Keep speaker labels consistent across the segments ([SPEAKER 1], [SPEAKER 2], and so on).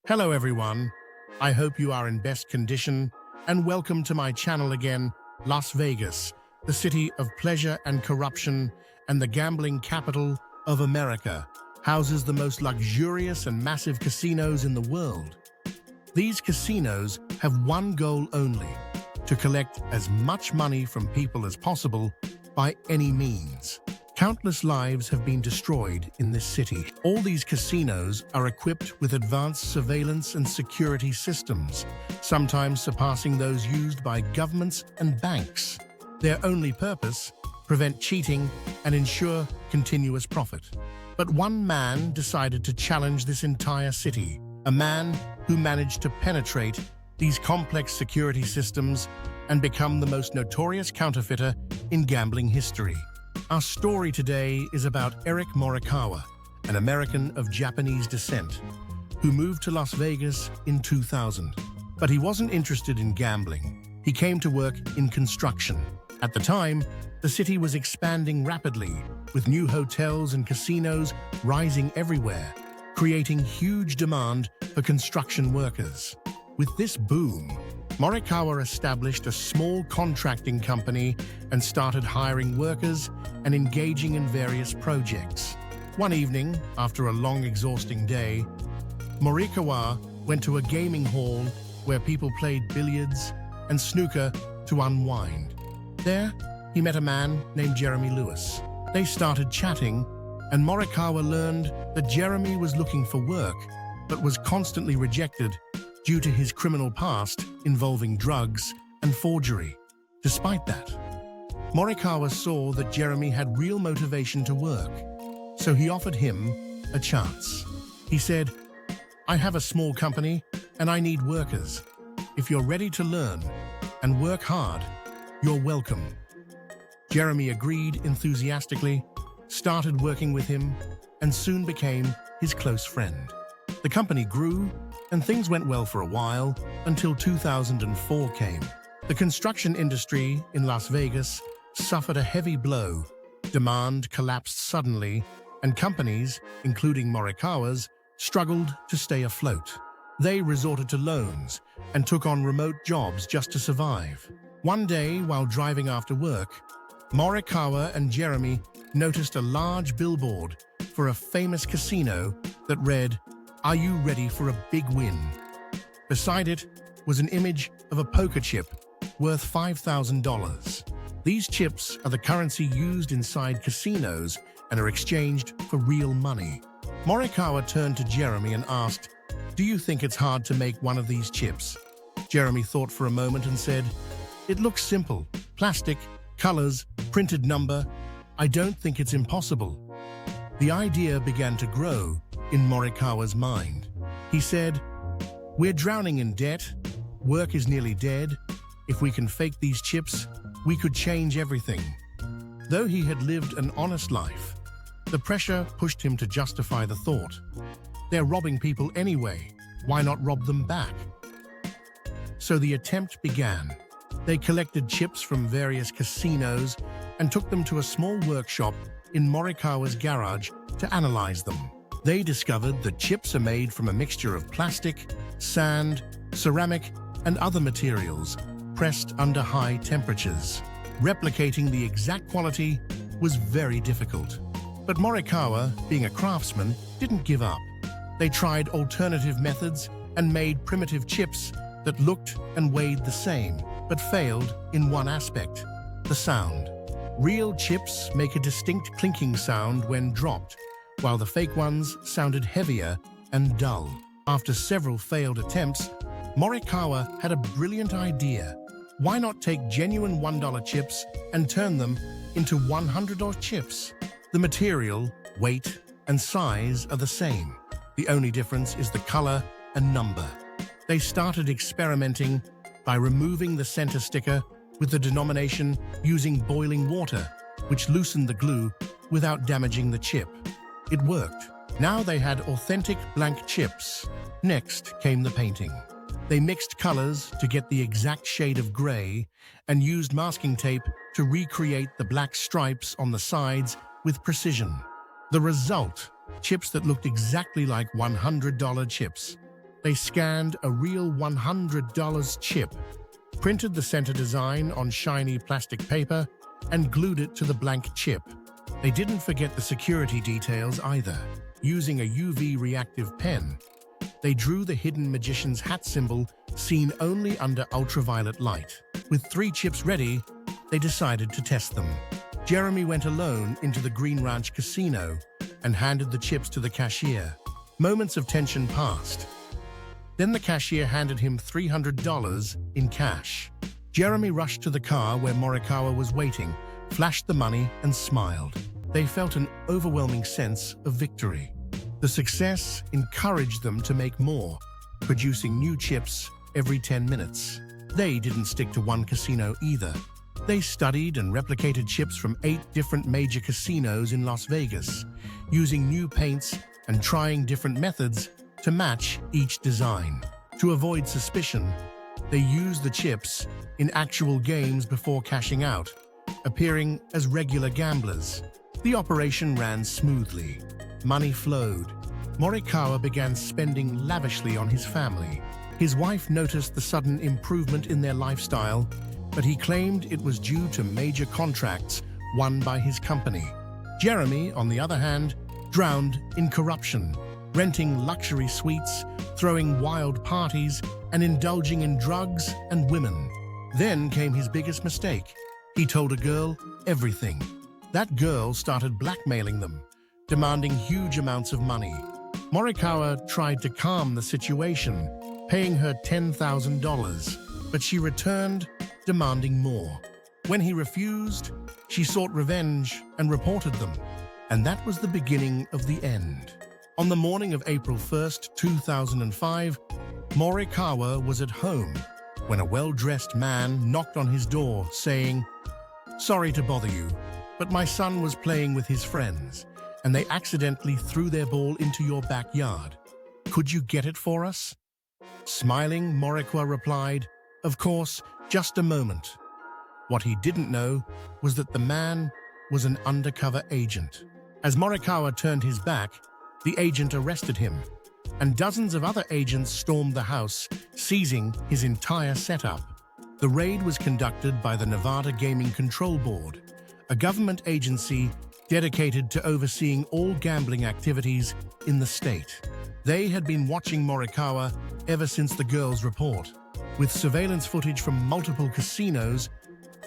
[SPEAKER 1] Hello everyone, I hope you are in best condition and welcome to my channel again. Las Vegas, the city of pleasure and corruption and the gambling capital of America, houses the most luxurious and massive casinos in the world. These casinos have one goal only, to collect as much money from people as possible by any means. Countless lives have been destroyed in this city. All these casinos are equipped with advanced surveillance and security systems, sometimes surpassing those used by governments and banks. Their only purpose: prevent cheating and ensure continuous profit. But one man decided to challenge this entire city, a man who managed to penetrate these complex security systems and become the most notorious counterfeiter in gambling history. Our story today is about Eric Mericau, an American of Japanese descent, who moved to Las Vegas in 2000. But he wasn't interested in gambling. He came to work in construction. At the time, the city was expanding rapidly, with new hotels and casinos rising everywhere, creating huge demand for construction workers. With this boom, Mericau established a small contracting company and started hiring workers and engaging in various projects. One evening, after a long, exhausting day, Mericau went to a gaming hall where people played billiards and snooker to unwind. There, he met a man named Jeremy Lewis. They started chatting, and Mericau learned that Jeremy was looking for work, but was constantly rejected due to his criminal past involving drugs and forgery. Despite that, Mericau saw that Jeremy had real motivation to work, so he offered him a chance. He said, "I have a small company and I need workers. If you're ready to learn and work hard, you're welcome." Jeremy agreed enthusiastically, started working with him, and soon became his close friend. The company grew, and things went well for a while until 2004 came. The construction industry in Las Vegas suffered a heavy blow. Demand collapsed suddenly, and companies, including Mericau's, struggled to stay afloat. They resorted to loans and took on remote jobs just to survive. One day, while driving after work, Mericau and Jeremy noticed a large billboard for a famous casino that read, "Are you ready for a big win?" Beside it was an image of a poker chip worth $5,000. These chips are the currency used inside casinos and are exchanged for real money. Mericau turned to Jeremy and asked, "Do you think it's hard to make one of these chips?" Jeremy thought for a moment and said, "It looks simple. Plastic, colors, printed number. I don't think it's impossible." The idea began to grow in Mericau's mind. He said, "We're drowning in debt. Work is nearly dead. If we can fake these chips, we could change everything." Though he had lived an honest life, the pressure pushed him to justify the thought. They're robbing people anyway. Why not rob them back? So the attempt began. They collected chips from various casinos and took them to a small workshop in Mericau's garage to analyze them. They discovered that chips are made from a mixture of plastic, sand, ceramic, and other materials pressed under high temperatures. Replicating the exact quality was very difficult. But Mericau, being a craftsman, didn't give up. They tried alternative methods and made primitive chips that looked and weighed the same, but failed in one aspect: the sound. Real chips make a distinct clinking sound when dropped, while the fake ones sounded heavier and dull. After several failed attempts, Mericau had a brilliant idea. Why not take genuine $1 chips and turn them into $100 chips? The material, weight, and size are the same. The only difference is the color and number. They started experimenting by removing the center sticker with the denomination using boiling water, which loosened the glue without damaging the chip. It worked. Now they had authentic blank chips. Next came the painting. They mixed colors to get the exact shade of gray and used masking tape to recreate the black stripes on the sides with precision. The result: chips that looked exactly like $100 chips. They scanned a real $100 chip, printed the center design on shiny plastic paper, and glued it to the blank chip. They didn't forget the security details either. Using a UV reactive pen, they drew the hidden magician's hat symbol seen only under ultraviolet light. With 3 chips ready, they decided to test them. Jeremy went alone into the Green Ranch casino and handed the chips to the cashier. Moments of tension passed. Then the cashier handed him $300 in cash. Jeremy rushed to the car where Morikawa was waiting, flashed the money, and smiled. They felt an overwhelming sense of victory. The success encouraged them to make more, producing new chips every 10 minutes. They didn't stick to one casino either. They studied and replicated chips from 8 different major casinos in Las Vegas, using new paints and trying different methods to match each design. To avoid suspicion, they used the chips in actual games before cashing out, appearing as regular gamblers. The operation ran smoothly. Money flowed. Morikawa began spending lavishly on his family. His wife noticed the sudden improvement in their lifestyle, but he claimed it was due to major contracts won by his company. Jeremy, on the other hand, drowned in corruption, renting luxury suites, throwing wild parties, and indulging in drugs and women. Then came his biggest mistake. He told a girl everything. That girl started blackmailing them, demanding huge amounts of money. Morikawa tried to calm the situation, paying her $10,000, but she returned, demanding more. When he refused, she sought revenge and reported them. And that was the beginning of the end. On the morning of April 1st, 2005, Morikawa was at home when a well-dressed man knocked on his door saying, "Sorry to bother you, but my son was playing with his friends, and they accidentally threw their ball into your backyard. Could you get it for us?" Smiling, Morikawa replied, "Of course, just a moment." What he didn't know was that the man was an undercover agent. As Morikawa turned his back, the agent arrested him, and dozens of other agents stormed the house, seizing his entire setup. The raid was conducted by the Nevada Gaming Control Board, a government agency dedicated to overseeing all gambling activities in the state. They had been watching Morikawa ever since the girl's report. With surveillance footage from multiple casinos,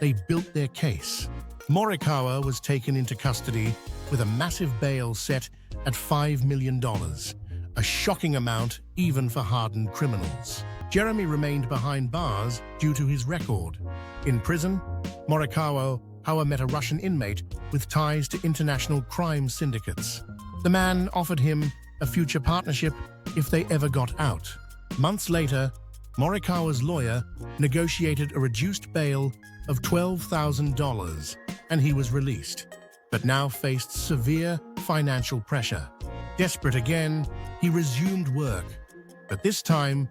[SPEAKER 1] they built their case. Morikawa was taken into custody with a massive bail set at $5 million, a shocking amount even for hardened criminals. Jeremy remained behind bars due to his record. In prison, Morikawa met a Russian inmate with ties to international crime syndicates. The man offered him a future partnership if they ever got out. Months later, Morikawa's lawyer negotiated a reduced bail of $12,000, and he was released, but now faced severe financial pressure. Desperate again, he resumed work, but this time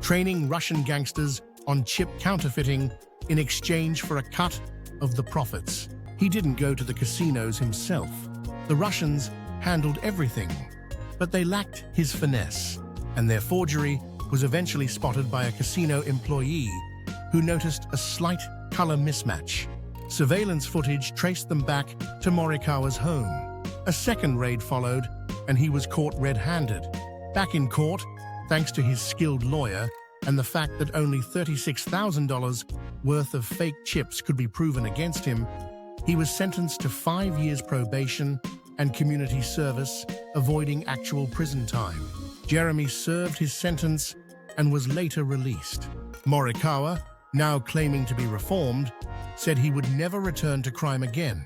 [SPEAKER 1] training Russian gangsters on chip counterfeiting in exchange for a cut of the profits. He didn't go to the casinos himself. The Russians handled everything, but they lacked his finesse, and their forgery was eventually spotted by a casino employee who noticed a slight color mismatch. Surveillance footage traced them back to Morikawa's home. A second raid followed, and he was caught red-handed. Back in court, thanks to his skilled lawyer and the fact that only $36,000 worth of fake chips could be proven against him, he was sentenced to 5 years probation and community service, avoiding actual prison time. Jeremy served his sentence and was later released. Morikawa, now claiming to be reformed, said he would never return to crime again,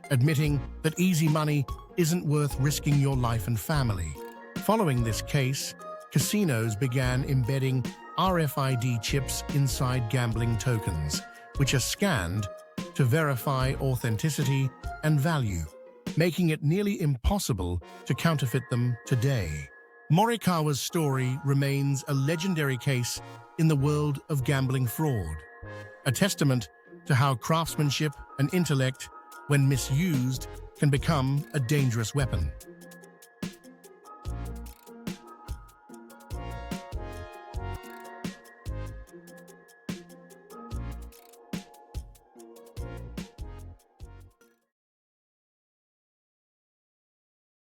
[SPEAKER 1] admitting that easy money isn't worth risking your life and family. Following this case, casinos began embedding RFID chips inside gambling tokens, which are scanned to verify authenticity and value, making it nearly impossible to counterfeit them today. Morikawa's story remains a legendary case in the world of gambling fraud, a testament to how craftsmanship and intellect, when misused, can become a dangerous weapon.